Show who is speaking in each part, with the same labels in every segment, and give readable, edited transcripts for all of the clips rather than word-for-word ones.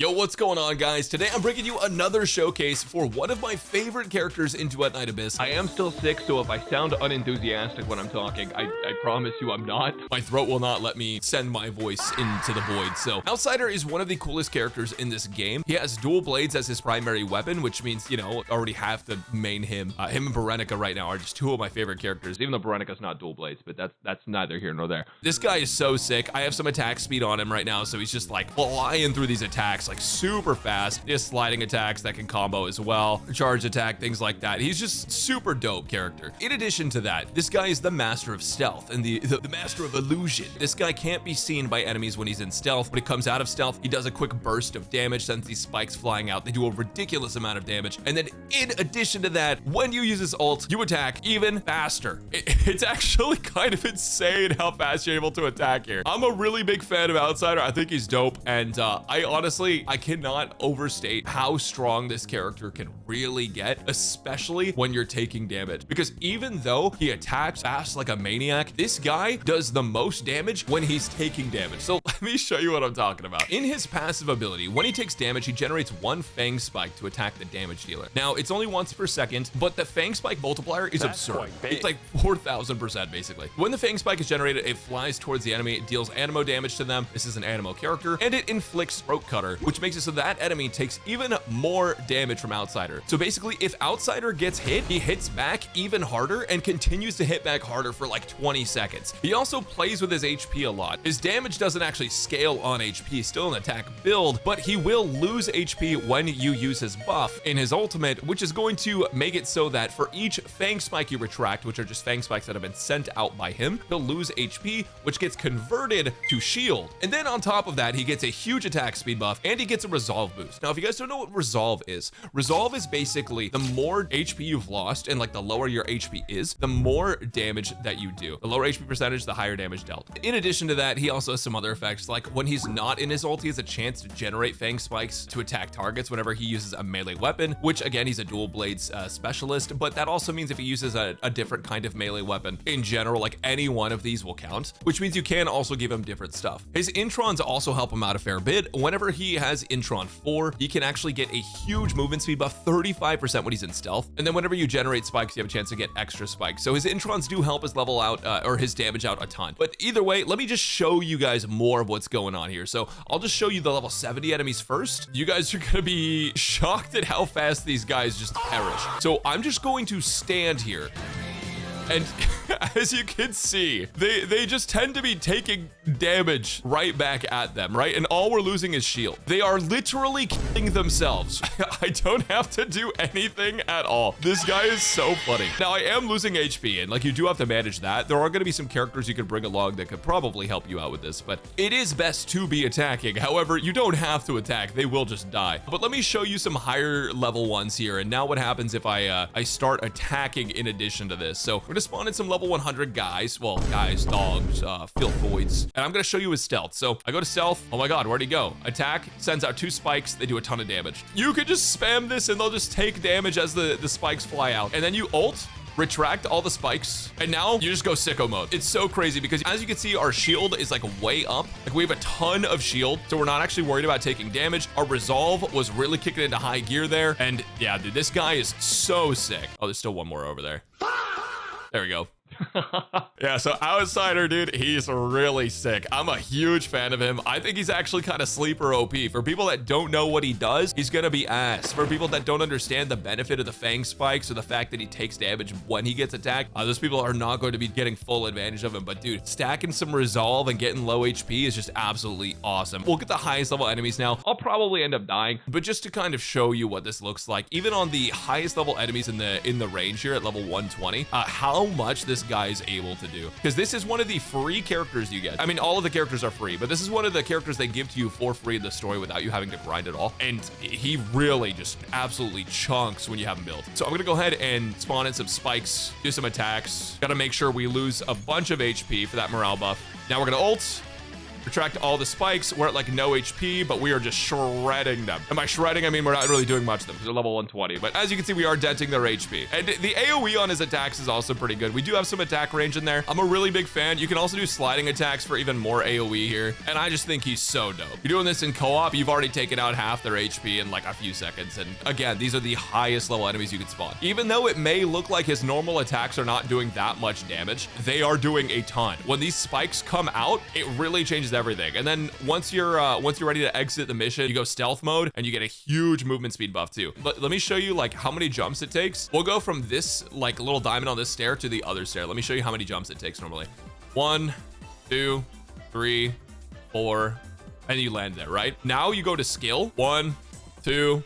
Speaker 1: Yo, what's going on, guys? Today I'm bringing you another showcase for one of my favorite characters in Duet Night Abyss.
Speaker 2: I am still sick, so if I sound unenthusiastic when I'm talking, I promise you I'm not.
Speaker 1: My throat will not let me send my voice into the void. So Outsider is one of the coolest characters in this game. He has dual blades as his primary weapon, which means, you know, already have to main him. Him and Berenica right now are just two of my favorite characters, even though Berenica's not dual blades, but that's neither here nor there. This guy is so sick. I have some attack speed on him right now, so he's just like flying through these attacks like super fast. He has sliding attacks that can combo as well, charge attack, things like that. He's just super dope character. In addition to that, this guy is the master of stealth and the master of illusion. This guy can't be seen by enemies when he's in stealth. When he comes out of stealth, he does a quick burst of damage, sends these spikes flying out. They do a ridiculous amount of damage. And then in addition to that, when you use his ult, you attack even faster. It's actually kind of insane how fast you're able to attack here. I'm a really big fan of Outsider. I think he's dope. And I cannot overstate how strong this character can really get, especially when you're taking damage. Because even though he attacks fast like a maniac, this guy does the most damage when he's taking damage. So let me show you what I'm talking about. In his passive ability, when he takes damage, he generates one Fang Spike to attack the damage dealer. Now, it's only once per second, but the Fang Spike multiplier is absurd. It's like 4,000% basically. When the Fang Spike is generated, it flies towards the enemy, it deals animo damage to them. This is an animo character, and it inflicts throat cutter, which makes it so that enemy takes even more damage from Outsider. So basically, if Outsider gets hit, he hits back even harder and continues to hit back harder for like 20 seconds. He also plays with his HP a lot. His damage doesn't actually scale on HP, still an attack build, but he will lose HP when you use his buff in his ultimate, which is going to make it so that for each Fang Spike you retract, which are just Fang Spikes that have been sent out by him, he'll lose HP, which gets converted to shield. And then on top of that, he gets a huge attack speed buff and he gets a resolve boost. Now, if you guys don't know what resolve is basically the more HP you've lost and like the lower your HP is, the more damage that you do. The lower HP percentage, the higher damage dealt. In addition to that, he also has some other effects, like when he's not in his ult, he has a chance to generate Fang Spikes to attack targets whenever he uses a melee weapon, which again, he's a dual blades specialist, but that also means if he uses a different kind of melee weapon in general, like any one of these will count, which means you can also give him different stuff. His Introns also help him out a fair bit. Whenever he has Intron 4, he can actually get a huge movement speed buff, 35% when he's in stealth. And then whenever you generate spikes, you have a chance to get extra spikes. So his Introns do help his level out or his damage out a ton. But either way, let me just show you guys more of what's going on here. So I'll just show you the level 70 enemies first. You guys are gonna be shocked at how fast these guys just perish. So I'm just going to stand here. And as you can see, they just tend to be taking damage right back at them, right? And all we're losing is shield. They are literally killing themselves. I don't have to do anything at all. This guy is so funny. Now, I am losing HP, and like you do have to manage that. There are going to be some characters you could bring along that could probably help you out with this, but it is best to be attacking. However, you don't have to attack. They will just die. But let me show you some higher level ones here. And now what happens if I start attacking in addition to this? So we're going to spawn in some level 100 guys. Well, guys, dogs, filth voids. And I'm going to show you his stealth. So I go to stealth. Oh my God, where'd he go? Attack, sends out 2 spikes. They do a ton of damage. You could just spam this and they'll just take damage as the spikes fly out. And then you ult, retract all the spikes, and now you just go sicko mode. It's so crazy because as you can see, our shield is like way up. Like we have a ton of shield, so we're not actually worried about taking damage. Our resolve was really kicking into high gear there. And yeah, dude, this guy is so sick. Oh, there's still one more over there. There we go. Yeah, so Outsider, dude, he's really sick. I'm a huge fan of him. I think he's actually kind of sleeper OP. For people that don't know what he does, he's gonna be ass. For people that don't understand the benefit of the Fang Spikes or the fact that he takes damage when he gets attacked, those people are not going to be getting full advantage of him. But dude, stacking some resolve and getting low HP is just absolutely awesome. We'll get the highest level enemies now. I'll probably end up dying, but just to kind of show you what this looks like, even on the highest level enemies in the range here at level 120, how much this guy is able to do, because this is one of the free characters you get. I mean, all of the characters are free, but this is one of the characters they give to you for free in the story without you having to grind at all. And he really just absolutely chunks when you have him built. So I'm gonna go ahead and spawn in some spikes, do some attacks. Gotta make sure we lose a bunch of HP for that morale buff. Now we're gonna ult. retract all the spikes. We're at like no HP, but we are just shredding them. And by shredding, I mean we're not really doing much to them because they're level 120. But as you can see, we are denting their HP. And the AoE on his attacks is also pretty good. We do have some attack range in there. I'm a really big fan. You can also do sliding attacks for even more AoE here. And I just think he's so dope. You're doing this in co-op, you've already taken out half their HP in like a few seconds. And again, these are the highest level enemies you can spawn. Even though it may look like his normal attacks are not doing that much damage, they are doing a ton. When these spikes come out, it really changes everything. And then once you're ready to exit the mission, you go stealth mode and you get a huge movement speed buff too. But let me show you like how many jumps it takes. We'll go from this like little diamond on this stair to the other stair. Let me show you how many jumps it takes normally. 1, 2, 3, 4, and you land there, right? Now you go to skill. 1, 2,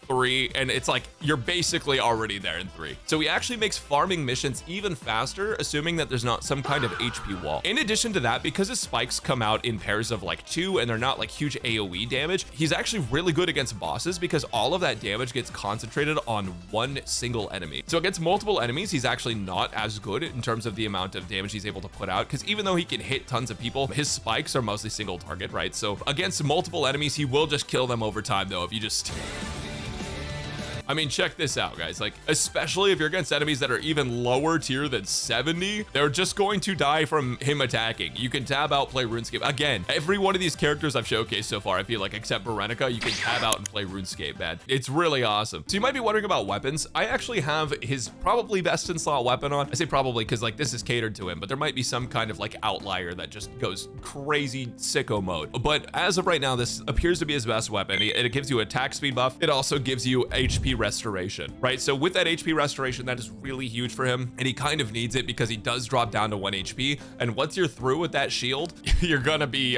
Speaker 1: 3, and it's like you're basically already there in 3. So he actually makes farming missions even faster, assuming that there's not some kind of HP wall. In addition to that, because his spikes come out in pairs of like 2 and they're not like huge AoE damage, he's actually really good against bosses because all of that damage gets concentrated on one single enemy. So against multiple enemies, he's actually not as good in terms of the amount of damage he's able to put out, because even though he can hit tons of people, his spikes are mostly single target, right? So against multiple enemies, he will just kill them over time though if you just I mean, check this out, guys. Like, especially if you're against enemies that are even lower tier than 70, they're just going to die from him attacking. You can tab out, play RuneScape. Again, every one of these characters I've showcased so far, I feel like, except Berenica, you can tab out and play RuneScape, man. It's really awesome. So you might be wondering about weapons. I actually have his probably best in slot weapon on. I say probably because like this is catered to him, but there might be some kind of like outlier that just goes crazy sicko mode. But as of right now, this appears to be his best weapon. It gives you attack speed buff. It also gives you HP restoration, right? So with that HP restoration, that is really huge for him, and he kind of needs it because he does drop down to 1 HP. And once you're through with that shield, you're gonna be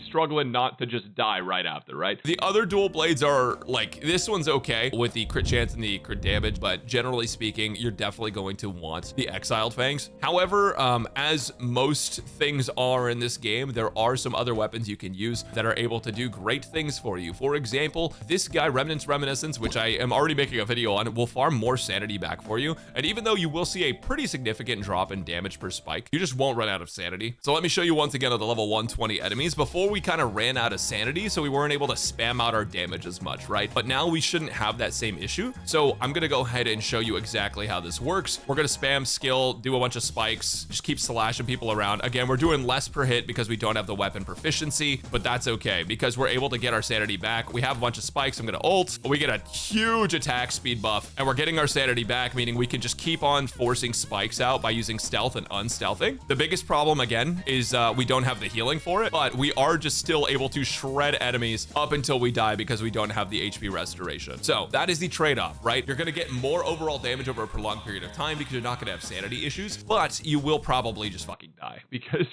Speaker 2: struggling not to just die right after, right?
Speaker 1: The other dual blades are like, this one's okay with the crit chance and the crit damage, but generally speaking, you're definitely going to want the Exiled Fangs. However, as most things are in this game, there are some other weapons you can use that are able to do great things for you. For example, this guy, Remnant's Reminiscence, which I am already making a video on, will farm more sanity back for you. And even though you will see a pretty significant drop in damage per spike, you just won't run out of sanity. So let me show you once again of the level 120 enemies. Before we kind of ran out of sanity, so we weren't able to spam out our damage as much, right? But now we shouldn't have that same issue. So I'm gonna go ahead and show you exactly how this works. We're gonna spam skill, do a bunch of spikes, just keep slashing people around. Again, we're doing less per hit because we don't have the weapon proficiency, but that's okay because we're able to get our sanity back. We have a bunch of spikes. I'm gonna ult. We get a huge attack speed buff, and we're getting our sanity back, meaning we can just keep on forcing spikes out by using stealth and unstealthing. The biggest problem again is we don't have the healing for it, but we are just still able to shred enemies up until we die because we don't have the HP restoration. So that is the trade-off, right? You're gonna get more overall damage over a prolonged period of time because you're not gonna have sanity issues, but you will probably just fucking die because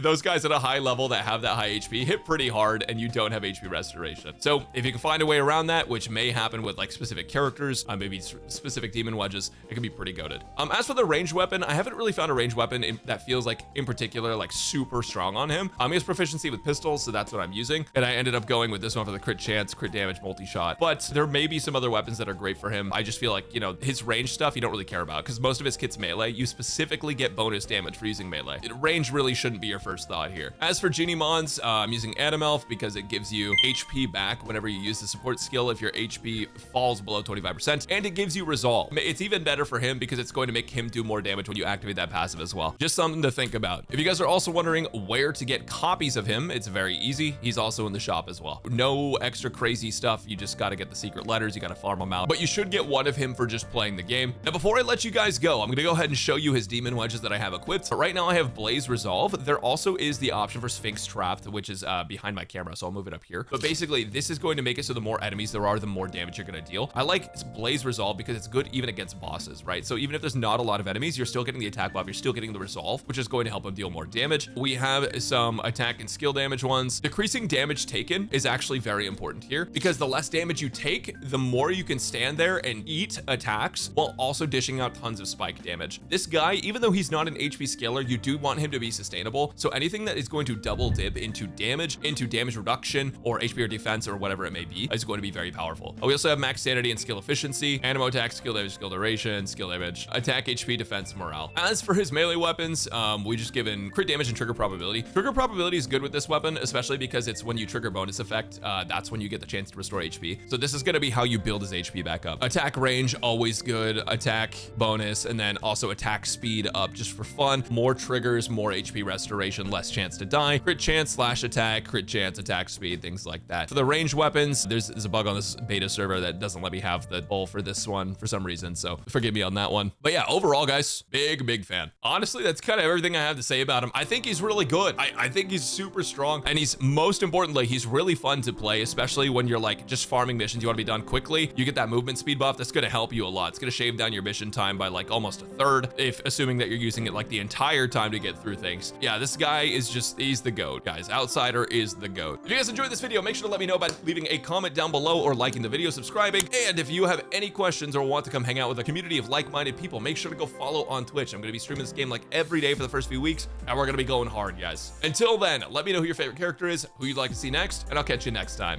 Speaker 1: those guys at a high level that have that high HP hit pretty hard and you don't have HP restoration. So if you can find a way around that, which may happen with like specific characters, maybe specific demon wedges, it can be pretty goated. As for the ranged weapon, I haven't really found a ranged weapon that feels like in particular like super strong on him. He has proficiency with pistols, so that's what I'm using, and I ended up going with this one for the crit chance, crit damage, multi-shot. But there may be some other weapons that are great for him. I just feel like, you know, his range stuff you don't really care about because most of his kit's melee. You specifically get bonus damage for using melee. Range really shouldn't be your first thought here. As for Genie Mons, I'm using Animelf because it gives you HP back whenever you use the support skill if your HP falls below 25%, and it gives you resolve. It's even better for him because it's going to make him do more damage when you activate that passive as well. Just something to think about. If you guys are also wondering where to get copies of him, it's very easy. He's also in the shop as well. No extra crazy stuff. You just got to get the secret letters. You got to farm them out, but you should get one of him for just playing the game. Now, before I let you guys go, I'm going to go ahead and show you his demon wedges that I have equipped. But right now I have Blaze Resolve. There also is the option for Sphinx Trapped, which is behind my camera, so I'll move it up here. But basically, this is going to make it so the more enemies there are, the more damage you're going to deal. I like Blaze Resolve because it's good even against bosses, right? So even if there's not a lot of enemies, you're still getting the attack buff, you're still getting the resolve, which is going to help him deal more damage. We have some attack and skill damage ones. Decreasing damage taken is actually very important here because the less damage you take, the more you can stand there and eat attacks while also dishing out tons of spike damage. This guy, even though he's not an HP scaler, you do want him to be sustainable. So anything that is going to double dip into damage reduction, or HP or defense or whatever it may be is going to be very powerful. We also have max sanity durability and skill efficiency, animo attack, skill damage, skill duration, skill damage, attack, HP, defense, morale. As for his melee weapons, we just given crit damage and trigger probability. Trigger probability is good with this weapon, especially because it's when you trigger bonus effect, that's when you get the chance to restore HP. So this is gonna be how you build his HP back up. Attack range, always good. Attack bonus, and then also attack speed up just for fun. More triggers, more HP restoration, less chance to die. Crit chance slash attack, crit chance, attack speed, things like that. For the ranged weapons, there's a bug on this beta server that doesn't let me have the poll for this one for some reason, so forgive me on that one. But yeah, overall, guys, big fan. Honestly, that's kind of everything I have to say about him. I think he's really good. I think he's super strong, and he's, most importantly, he's really fun to play, especially when you're like just farming missions. You want to be done quickly. You get that movement speed buff. That's going to help you a lot. It's going to shave down your mission time by like almost a third, if assuming that you're using it like the entire time to get through things. Yeah, this guy is just, he's the GOAT, guys. Outsider is the GOAT. If you guys enjoyed this video, make sure to let me know by leaving a comment down below or liking the video, subscribing. And if you have any questions or want to come hang out with a community of like-minded people, make sure to go follow on Twitch. I'm going to be streaming this game like every day for the first few weeks, and we're going to be going hard, guys. Until then, let me know who your favorite character is, who you'd like to see next, and I'll catch you next time.